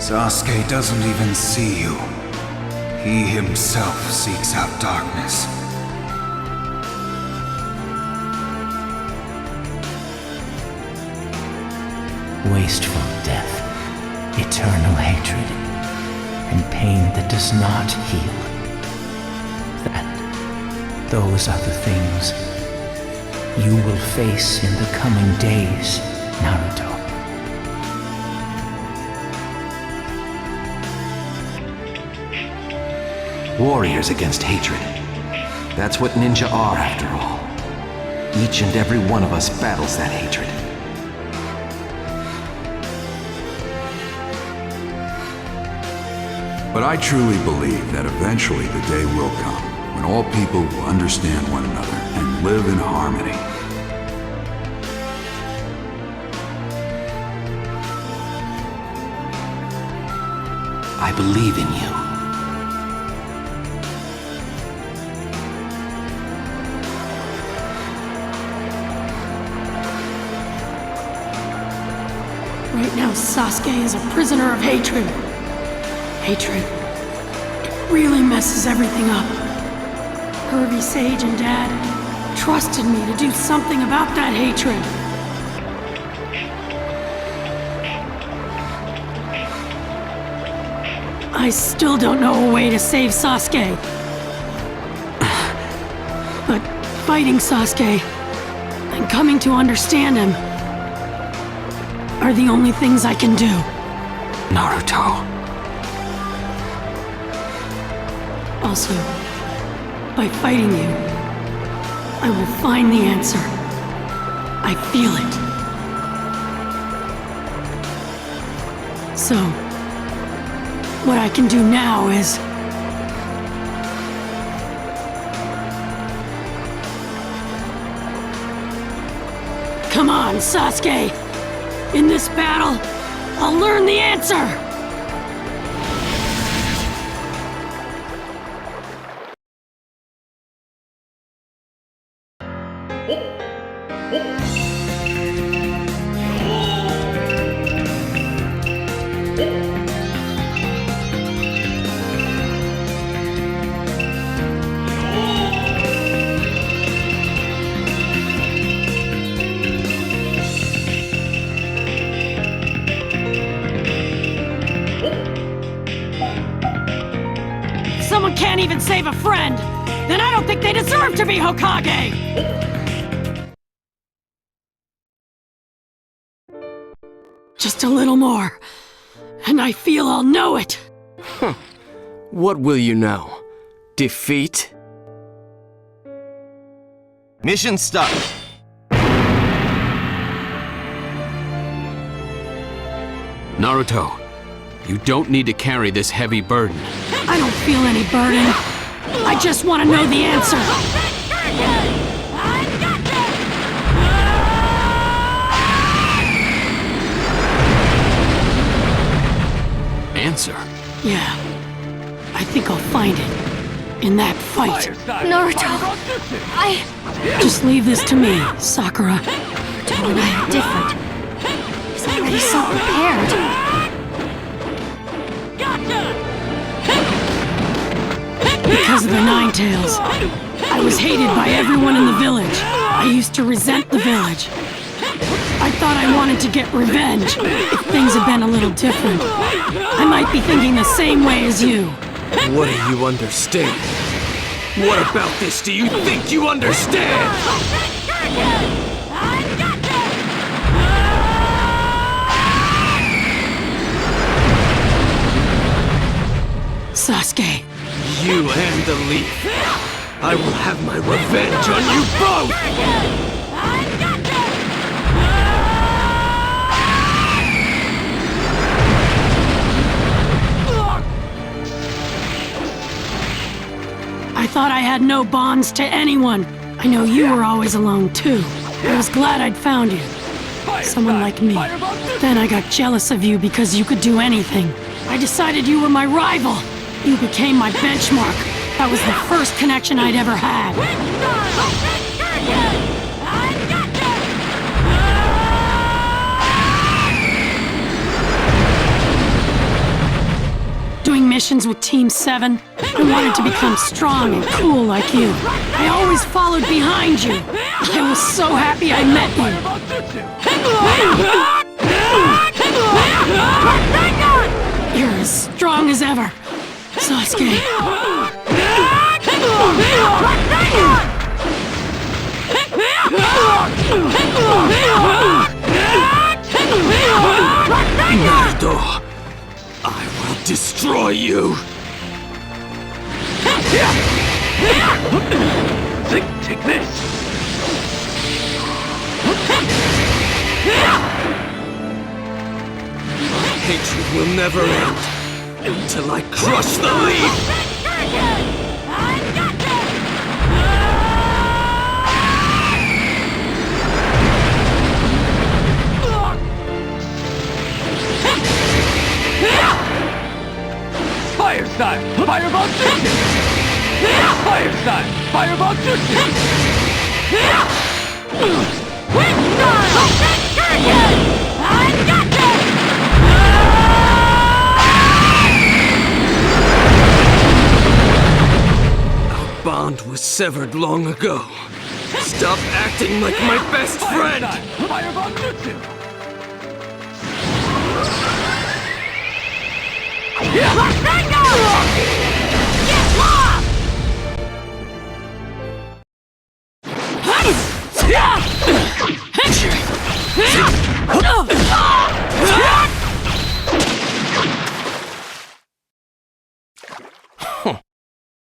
Sasuke doesn't even see you. He himself seeks out darkness. Wasteful death, eternal hatred, and pain that does not heal. Those are the things you will face in the coming days, Naruto. Warriors against hatred. That's what ninja are, after all. Each and every one of us battles that hatred. But I truly believe that eventually the day will come when all people will understand one another and live in harmony. I believe in you. Right now, Sasuke is a prisoner of hatred. Hatred. It really messes everything up. Hervey Sage and Dad trusted me to do something about that hatred. I still don't know a way to save Sasuke. But fighting Sasuke and coming to understand him are the only things I can do. Naruto. Also, by fighting you, I will find the answer. I feel it. So, what I can do now is... Come on, Sasuke! In this battle, I'll learn the answer! Someone can't even save a friend! Then I don't think they deserve to be Hokage! Just a little more, and I feel I'll know it! What will you know? Defeat? Mission start. Naruto, you don't need to carry this heavy burden. I don't feel any burden. I just want to know the answer. Answer? Yeah. I think I'll find it. In that fight. Naruto, Just leave this to me, Sakura. Naruto and I are different. He's already so prepared. Because of the Nine Tails, I was hated by everyone in the village. I used to resent the village. I thought I wanted to get revenge. If things had been a little different, I might be thinking the same way as you. What do you understand? What about this do you think you understand? Sasuke. You and the Leaf. I will have my revenge on you both! I thought I had no bonds to anyone. I know you were always alone too. I was glad I'd found you. Someone like me. Then I got jealous of you because you could do anything. I decided you were my rival. You became my benchmark. That was the first connection I'd ever had. doing missions with Team 7. I wanted to become strong and cool like you. I always followed behind you. I was so happy I met you. You're as strong as ever, Sasuke. Naruto, I will destroy you! Take this! My hatred will never end until I crush the leaf! Fire style! Fireball Jutsu! Fire style! Fireball Jutsu! Wind style! I got this! Our bond was severed long ago. Stop acting like my best friend! Fireball Jutsu! Get lost!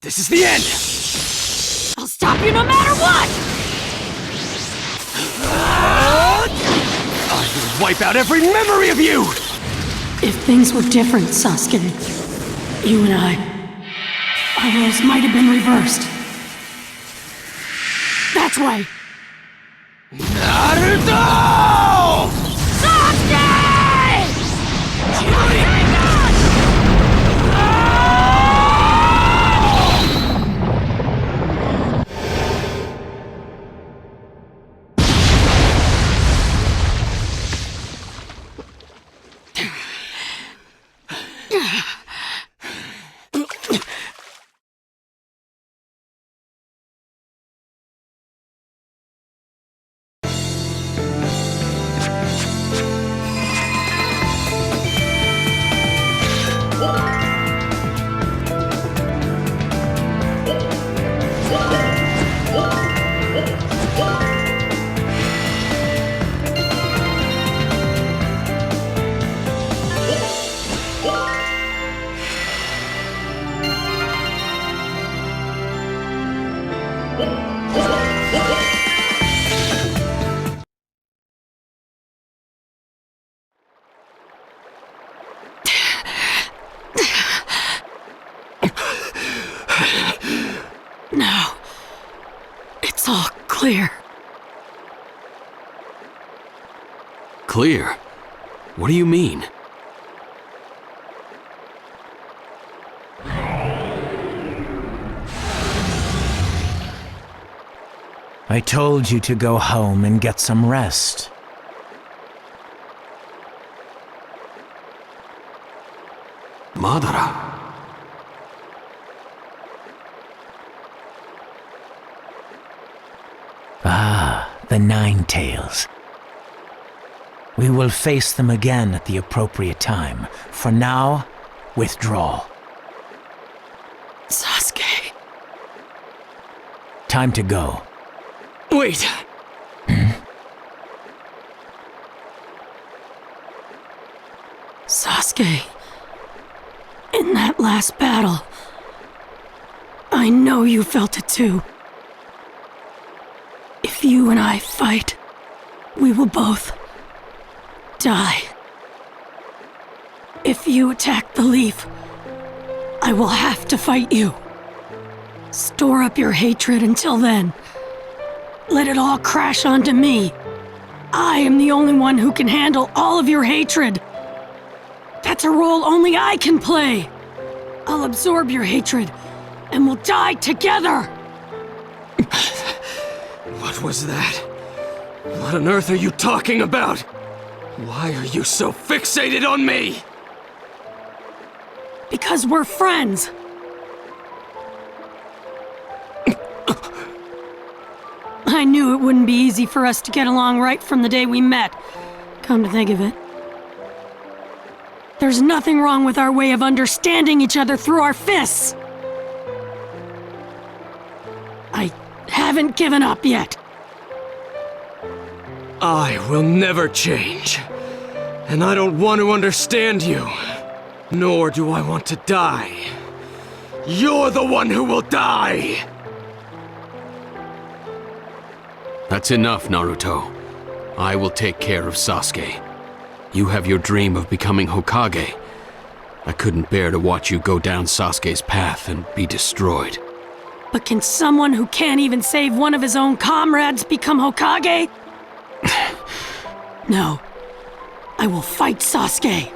This is the end! I'll stop you no matter what! I will wipe out every memory of you! If things were different, Sasuke, you and our roles might have been reversed. That's why. Naruto! Sasuke! Now, it's all clear. Clear? What do you mean? I told you to go home and get some rest. Madara. Ah, the Nine Tails. We will face them again at the appropriate time. For now, withdraw. Sasuke. Time to go. Wait! Sasuke. In that last battle, I know you felt it too. If you and I fight, we will both die. If you attack the leaf, I will have to fight you. Store up your hatred until then. Let it all crash onto me. I am the only one who can handle all of your hatred. That's a role only I can play. I'll absorb your hatred, and we'll die together. What was that? What on earth are you talking about? Why are you so fixated on me? Because we're friends. I knew it wouldn't be easy for us to get along right from the day we met. Come to think of it. There's nothing wrong with our way of understanding each other through our fists. I haven't given up yet. I will never change. And I don't want to understand you. Nor do I want to die. You're the one who will die! That's enough, Naruto. I will take care of Sasuke. You have your dream of becoming Hokage. I couldn't bear to watch you go down Sasuke's path and be destroyed. But can someone who can't even save one of his own comrades become Hokage? No. I will fight Sasuke.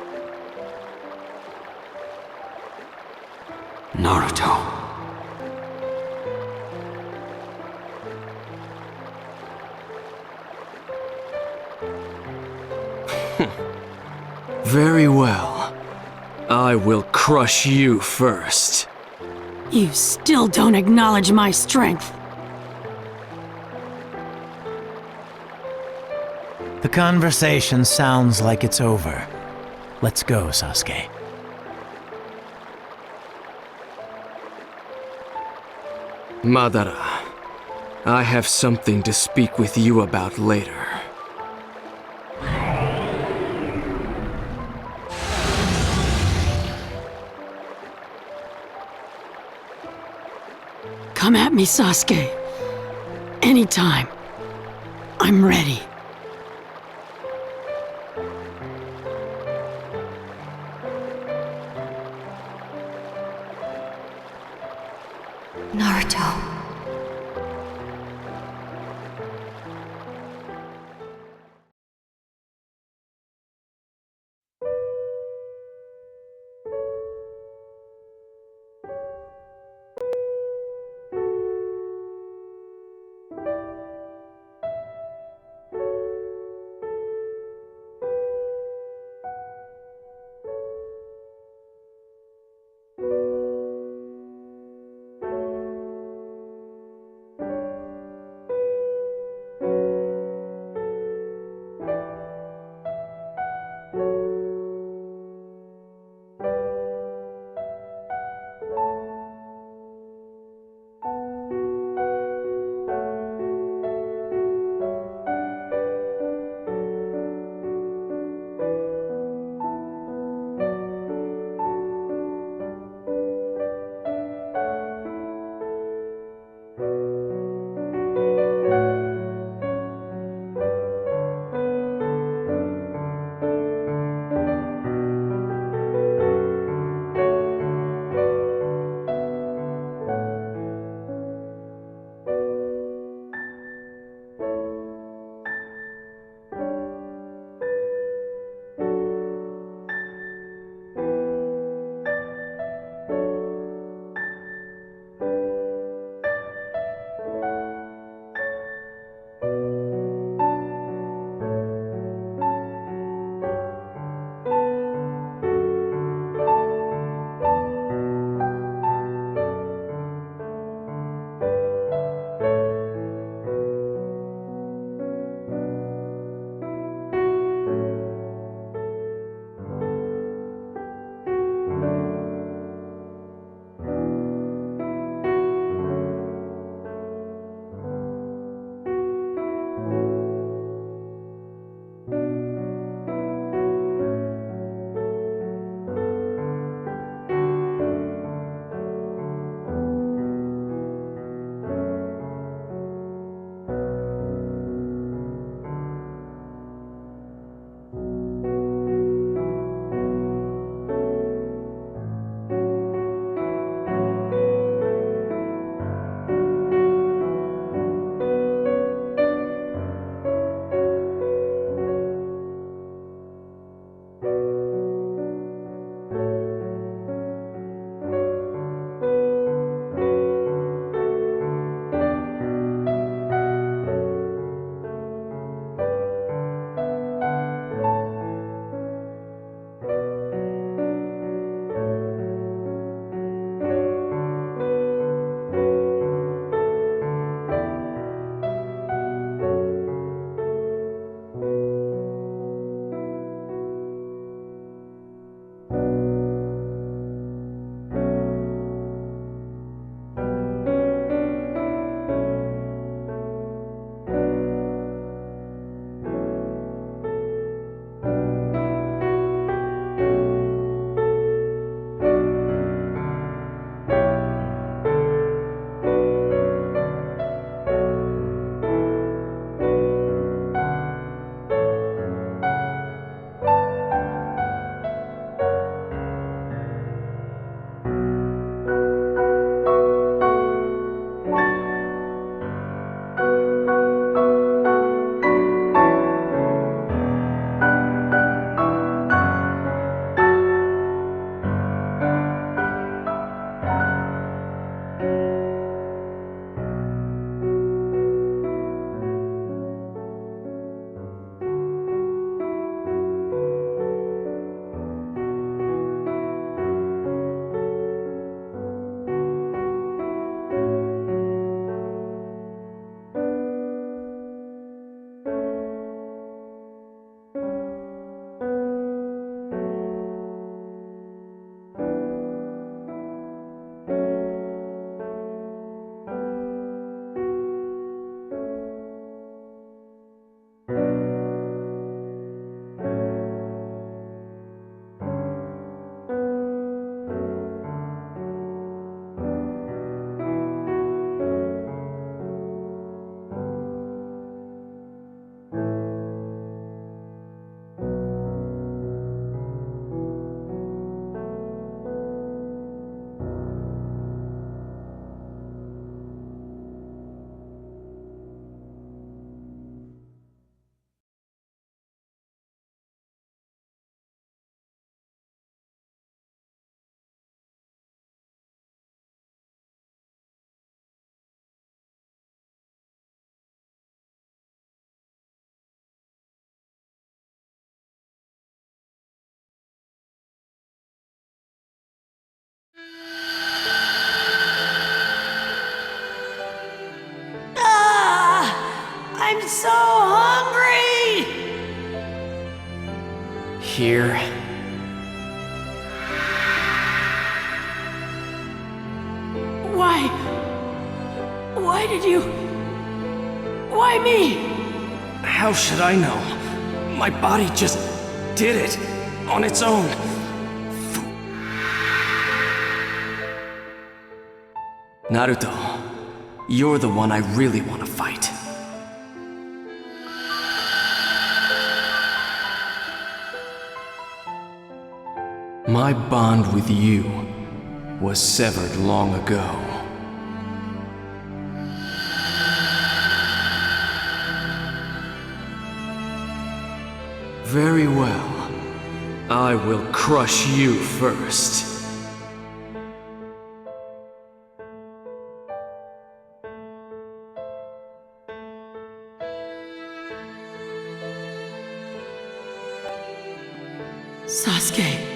Naruto. Very well. I will crush you first. You still don't acknowledge my strength. The conversation sounds like it's over. Let's go, Sasuke. Madara, I have something to speak with you about later. Come at me, Sasuke. Anytime. I'm ready. Naruto. so hungry! Here. Why did you... Why me? How should I know? My body just did it on its own. Naruto, you're the one I really want to fight. My bond with you was severed long ago. Very well. I will crush you first. Sasuke,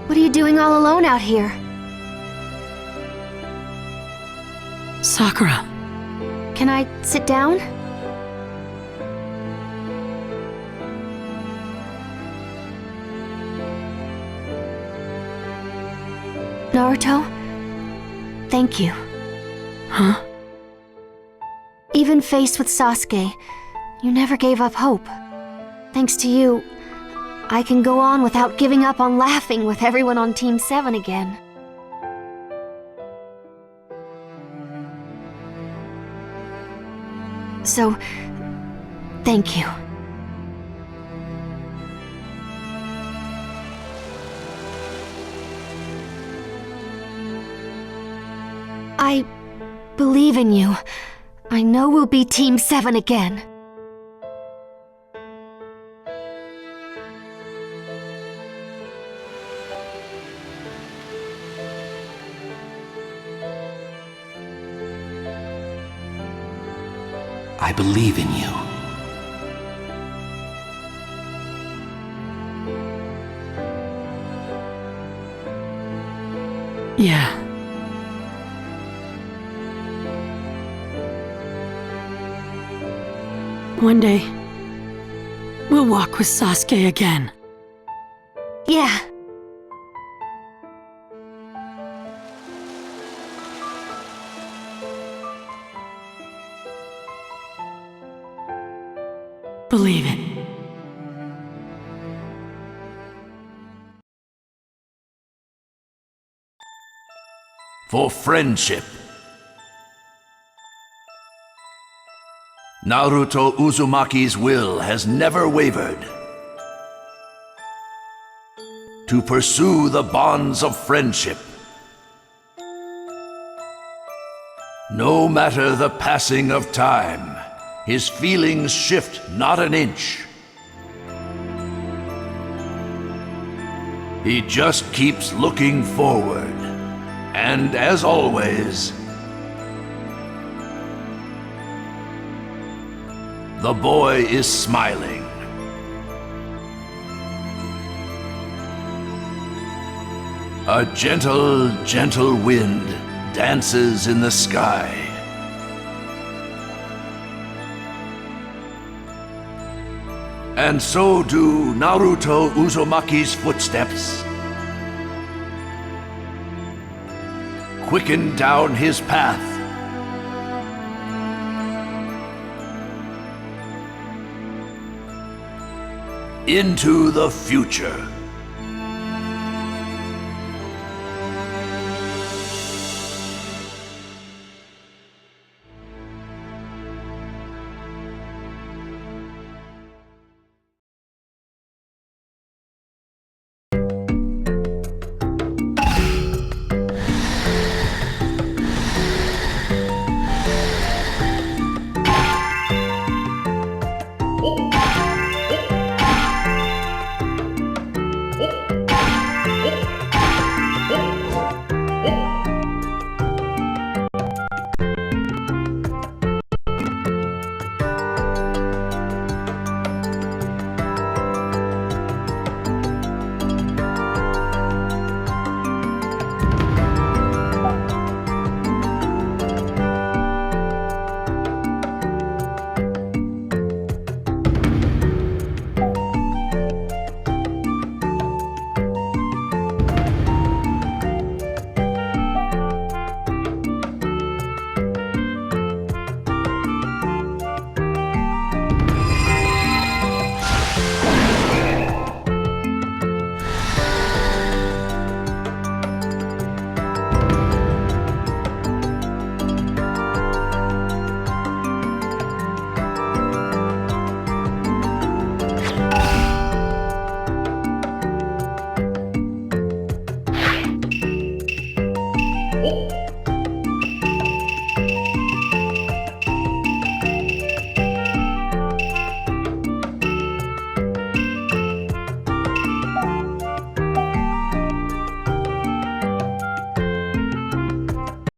What are you doing all alone out here? Sakura. Can I sit down? Naruto, thank you. Huh? Even faced with Sasuke, you never gave up hope. Thanks to you, I can go on without giving up on laughing with everyone on Team 7 again. So, thank you. I believe in you. I know we'll be Team 7 again. I believe in you. Yeah. One day, we'll walk with Sasuke again. Yeah. Believe it. For friendship. Naruto Uzumaki's will has never wavered. To pursue the bonds of friendship. No matter the passing of time, his feelings shift not an inch. He just keeps looking forward. And as always, the boy is smiling. A gentle, gentle wind dances in the sky. And so do Naruto Uzumaki's footsteps. Quicken down his path. Into the future. Oh!